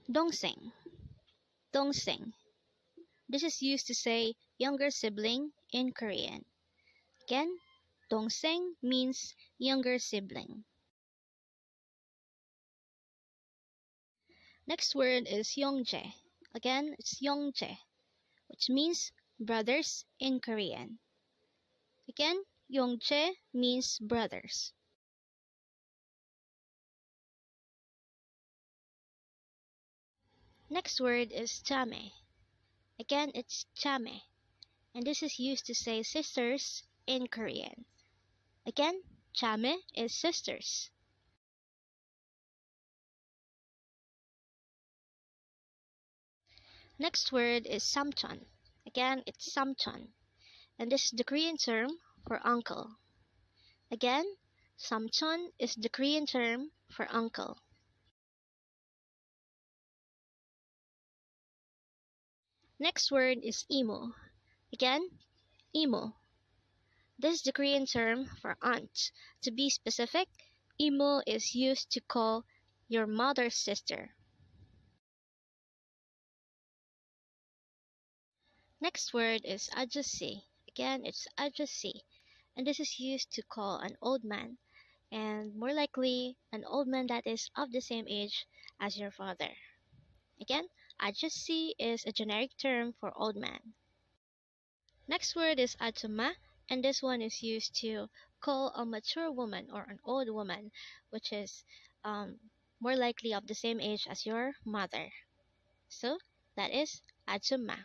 Dongseng. Dongseng. This is used to say younger sibling in Korean. Again, dongseng means younger sibling. Next word is yongjae. Again, it's yongjae, which means brothers in Korean. Again, yongjae means brothers. Next word is chame. Again, it's chame, and this is used to say sisters in Korean. Again, chame is sisters. Next word is samchon. Again, it's samchon, and this is the Korean term for uncle. Again, samchon is the Korean term for uncle. Next word is imo. Again, imo. This is the Korean term for aunt. To be specific, imo is used to call your mother's sister. Next word is ajusi. Again, it's ajusi, and this is used to call an old man, and more likely an old man that is of the same age as your father. Again, ajusi is a generic term for old man. Next word is ajumma, and this one is used to call a mature woman or an old woman, which is more likely of the same age as your mother. So that is ajumma.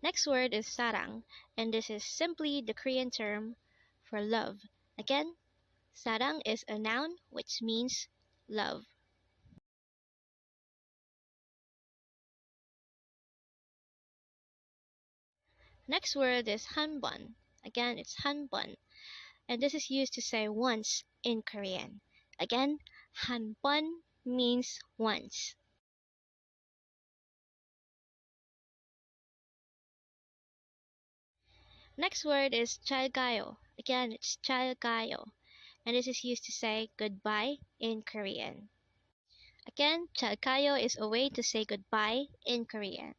Next word is sarang, and this is simply the Korean term for love. Again, sarang is a noun which means love. Next word is hanbon. Again, it's hanbon, and this is used to say once in Korean. Again, hanbon means once. Next word is jalgayo. Again, it's jalgayo, and this is used to say goodbye in Korean. Again, jalgayo is a way to say goodbye in Korean.